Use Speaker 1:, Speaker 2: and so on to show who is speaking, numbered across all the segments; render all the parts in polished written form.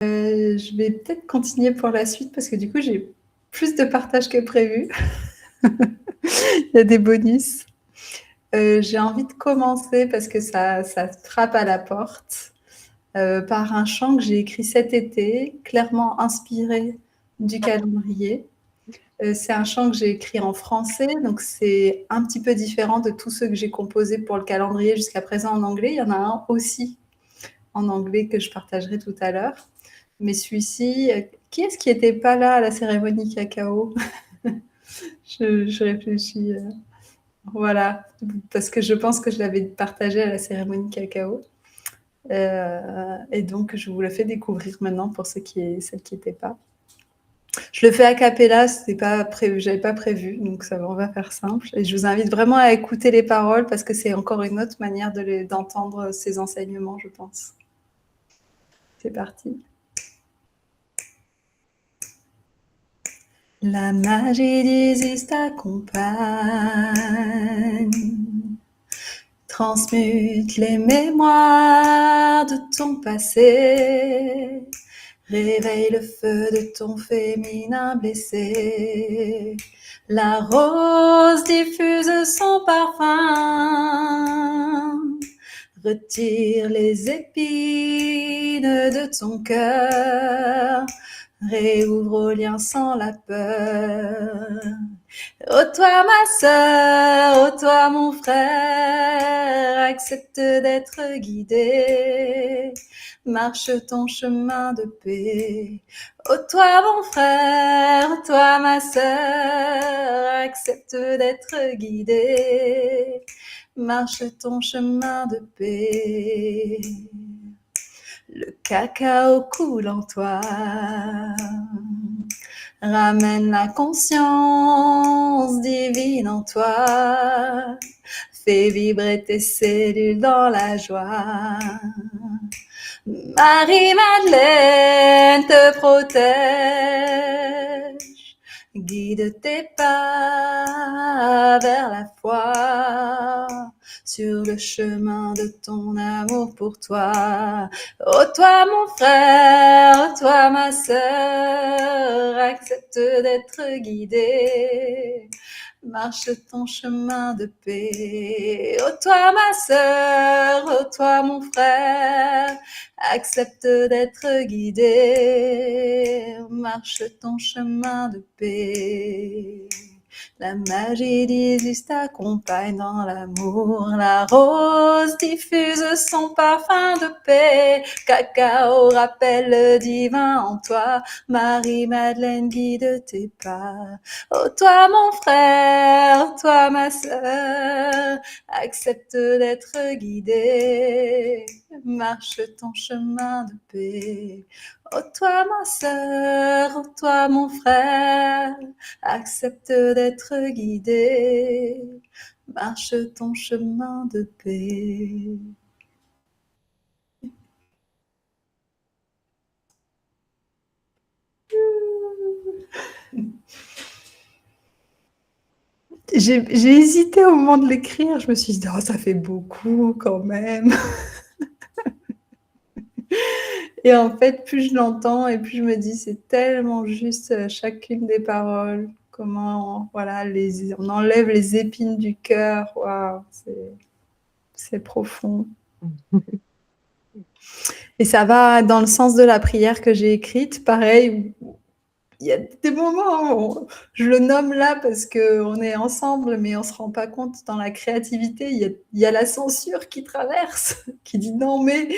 Speaker 1: Je vais peut-être continuer pour la suite parce que du coup, j'ai plus de partage que prévu. Il y a des bonus. J'ai envie de commencer parce que ça frappe à la porte par un chant que j'ai écrit cet été, clairement inspiré du calendrier. C'est un chant que j'ai écrit en français, donc c'est un petit peu différent de tous ceux que j'ai composés pour le calendrier jusqu'à présent en anglais. Il y en a un aussi en anglais que je partagerai tout à l'heure. Mais celui-ci, qui est-ce qui n'était pas là à la cérémonie cacao? Je réfléchis. Voilà, parce que je pense que je l'avais partagé à la cérémonie cacao. Et donc, je vous le fais découvrir maintenant pour celles qui n'étaient pas. Je le fais a cappella, c'était pas prévu, j'avais pas prévu, donc ça, on va faire simple. Et je vous invite vraiment à écouter les paroles parce que c'est encore une autre manière d'entendre ces enseignements, je pense. C'est parti. La magie d'Isis t'accompagne, transmute les mémoires de ton passé, réveille le feu de ton féminin blessé. La rose diffuse son parfum, retire les épines de ton cœur, réouvre au lien sans la peur. Ô toi ma sœur, ô toi mon frère, accepte d'être guidé, marche ton chemin de paix. Ô toi mon frère, ô toi ma sœur, accepte d'être guidé, marche ton chemin de paix. Le cacao coule en toi, ramène la conscience divine en toi, fais vibrer tes cellules dans la joie. Marie-Madeleine te protège, guide tes pas vers la foi, sur le chemin de ton amour pour toi. Oh toi mon frère, oh toi ma sœur, accepte d'être guidé, marche ton chemin de paix. Oh toi ma sœur, oh toi mon frère, accepte d'être guidé, marche ton chemin de paix. La magie d'Isis t'accompagne dans l'amour, la rose diffuse son parfum de paix, cacao rappelle le divin en toi, Marie-Madeleine guide tes pas. Oh toi mon frère, toi ma sœur, accepte d'être guidé, marche ton chemin de paix. Oh toi ma sœur, oh toi mon frère, accepte d'être guidé, marche ton chemin de paix. J'ai hésité au moment de l'écrire, je me suis dit, oh, ça fait beaucoup quand même. Et en fait, plus je l'entends et plus je me dis, c'est tellement juste chacune des paroles, comment voilà, on enlève les épines du cœur, waouh, c'est profond. Et ça va dans le sens de la prière que j'ai écrite, pareil. Il y a des moments où je le nomme là parce qu'on est ensemble, mais on ne se rend pas compte dans la créativité. Il y a la censure qui traverse, qui dit non, mais.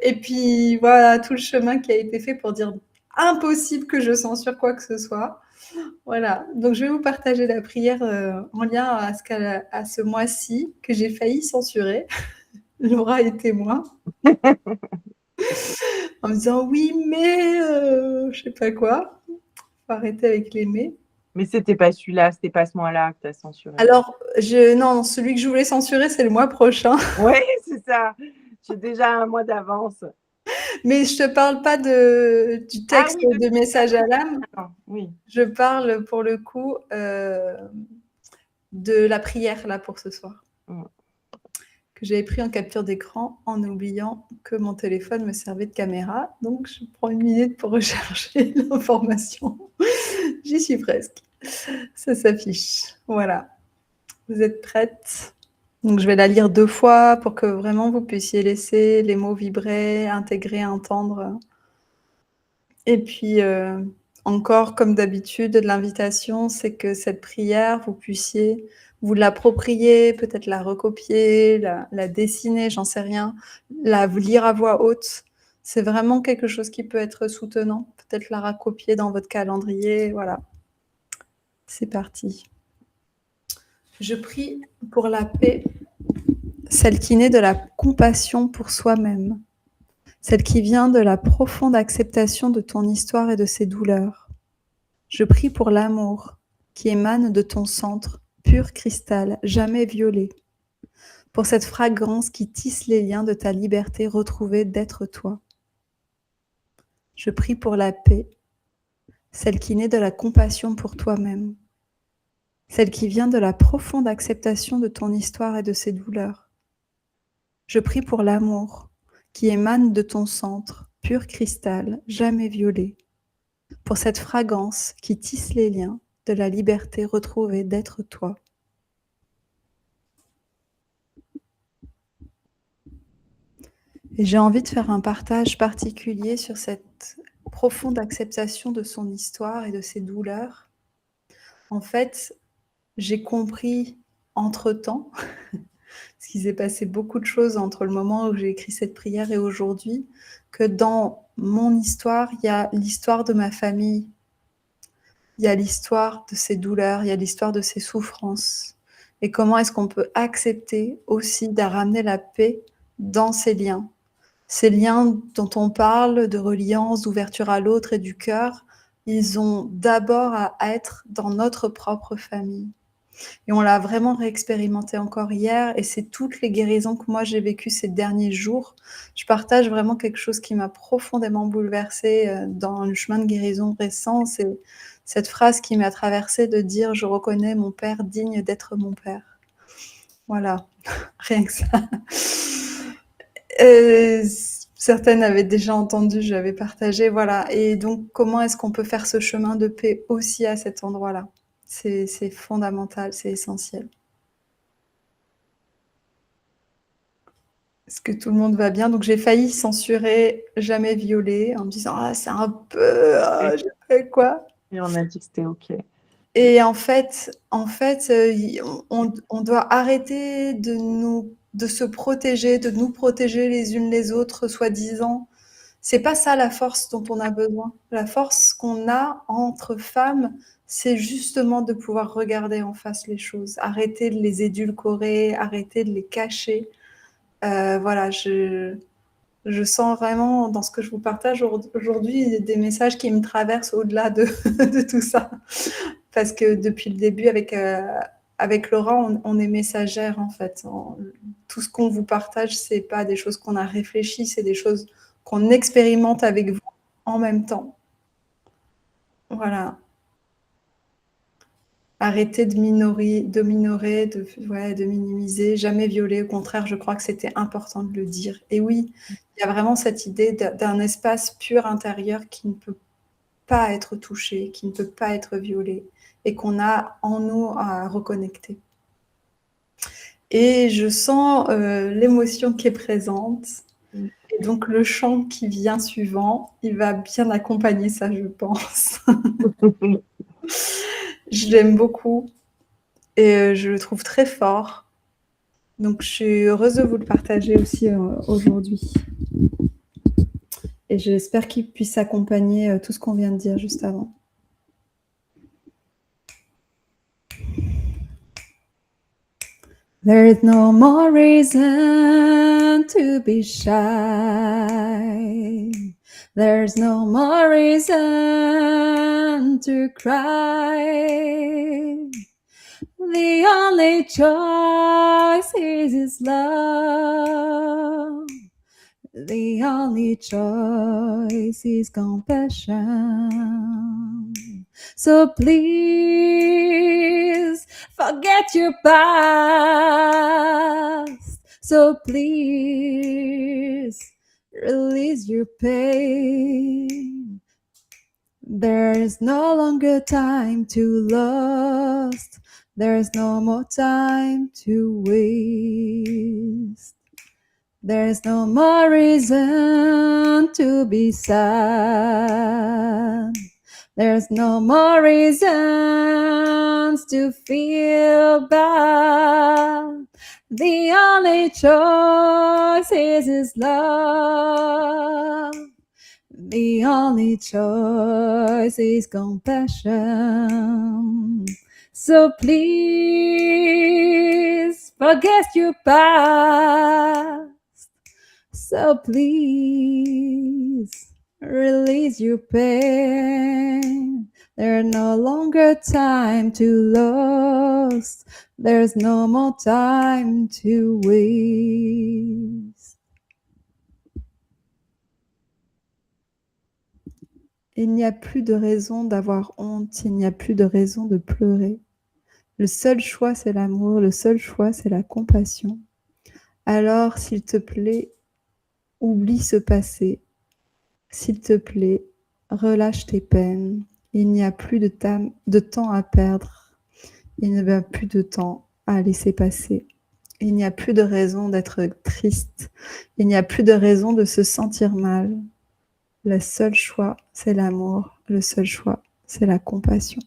Speaker 1: Et puis voilà, tout le chemin qui a été fait pour dire impossible que je censure quoi que ce soit. Voilà, donc je vais vous partager la prière en lien à ce mois-ci que j'ai failli censurer. Laura est témoin. En me disant oui, mais je sais pas quoi. Faut arrêter avec les mais.
Speaker 2: Mais c'était pas celui-là, c'était pas ce mois-là que tu as censuré.
Speaker 1: Alors, non, celui que je voulais censurer, c'est le mois prochain.
Speaker 2: Oui, c'est ça. J'ai déjà un mois d'avance.
Speaker 1: Mais je te parle pas du texte
Speaker 2: Oui,
Speaker 1: de Message à l'âme.
Speaker 2: Oui.
Speaker 1: Je parle pour le coup de la prière là pour ce soir. que j'avais pris en capture d'écran en oubliant que mon téléphone me servait de caméra. Donc, je prends une minute pour rechercher l'information. J'y suis presque. Ça s'affiche. Voilà. Vous êtes prêtes? Donc, je vais la lire 2 fois pour que vraiment vous puissiez laisser les mots vibrer, intégrer, entendre. Et puis, encore, comme d'habitude, l'invitation, c'est que cette prière, vous puissiez vous l'approprier, peut-être la recopier, la dessiner, j'en sais rien, la lire à voix haute. C'est vraiment quelque chose qui peut être soutenant. Peut-être la recopier dans votre calendrier, voilà. C'est parti. Je prie pour la paix, celle qui naît de la compassion pour soi-même, celle qui vient de la profonde acceptation de ton histoire et de ses douleurs. Je prie pour l'amour qui émane de ton centre, pur cristal, jamais violé, pour cette fragrance qui tisse les liens de ta liberté retrouvée d'être toi. Je prie pour la paix, celle qui naît de la compassion pour toi-même, celle qui vient de la profonde acceptation de ton histoire et de ses douleurs. Je prie pour l'amour qui émane de ton centre, pur cristal, jamais violé, pour cette fragrance qui tisse les liens de la liberté retrouvée d'être toi. Et j'ai envie de faire un partage particulier sur cette profonde acceptation de son histoire et de ses douleurs. En fait, j'ai compris entre-temps, parce qu'il s'est passé beaucoup de choses entre le moment où j'ai écrit cette prière et aujourd'hui, que dans mon histoire, il y a l'histoire de ma famille, il y a l'histoire de ses douleurs, il y a l'histoire de ses souffrances. Et comment est-ce qu'on peut accepter aussi de ramener la paix dans ces liens. Ces liens dont on parle, de reliance, d'ouverture à l'autre et du cœur, ils ont d'abord à être dans notre propre famille. Et on l'a vraiment réexpérimenté encore hier, et c'est toutes les guérisons que moi j'ai vécues ces derniers jours. Je partage vraiment quelque chose qui m'a profondément bouleversée dans le chemin de guérison récent, c'est cette phrase qui m'a traversée de dire « Je reconnais mon père digne d'être mon père ». Voilà, rien que ça. Certaines avaient déjà entendu, j'avais partagé, voilà. Et donc, comment est-ce qu'on peut faire ce chemin de paix aussi à cet endroit-là? C'est fondamental, c'est essentiel. Est-ce que tout le monde va bien? Donc, j'ai failli censurer jamais violé en me disant ah c'est un peu je sais quoi.
Speaker 2: Et on a dit que c'était ok.
Speaker 1: Et en fait, on doit arrêter de se protéger, de nous protéger les unes les autres, soi-disant. C'est pas ça la force dont on a besoin. La force qu'on a entre femmes, c'est justement de pouvoir regarder en face les choses, arrêter de les édulcorer, arrêter de les cacher. Voilà, je sens vraiment dans ce que je vous partage aujourd'hui des messages qui me traversent au-delà de, de tout ça. Parce que depuis le début, avec Laura, on est messagère en fait. Tout ce qu'on vous partage, c'est pas des choses qu'on a réfléchies, c'est des choses qu'on expérimente avec vous en même temps. Voilà. Arrêter de minorer, de minimiser, jamais violer. Au contraire, je crois que c'était important de le dire. Et oui, il y a vraiment cette idée d'un espace pur intérieur qui ne peut pas être touché, qui ne peut pas être violé, et qu'on a en nous à reconnecter. Et je sens l'émotion qui est présente. Et donc, le chant qui vient suivant, il va bien accompagner ça, je pense. Je l'aime beaucoup et je le trouve très fort. Donc, je suis heureuse de vous le partager aussi aujourd'hui. Et j'espère qu'il puisse accompagner tout ce qu'on vient de dire juste avant. There is no more reason to be shy. There's no more reason to cry. The only choice is love. The only choice is compassion. So please forget your past So please release your pain. There is no longer time to lost. There is no more time to waste. There is no more reason to be sad. There's no more reasons to feel bad. The only choice is love. The only choice is compassion. So please forget your past. So please release your pain. There's no longer time to lose. There's no more time to waste. Il n'y a plus de raison d'avoir honte, il n'y a plus de raison de pleurer. Le seul choix, c'est l'amour, le seul choix, c'est la compassion. Alors, s'il te plaît, oublie ce passé. S'il te plaît, relâche tes peines. Il n'y a plus de temps à perdre. Il n'y a plus de temps à laisser passer. Il n'y a plus de raison d'être triste. Il n'y a plus de raison de se sentir mal. Le seul choix, c'est l'amour. Le seul choix, c'est la compassion.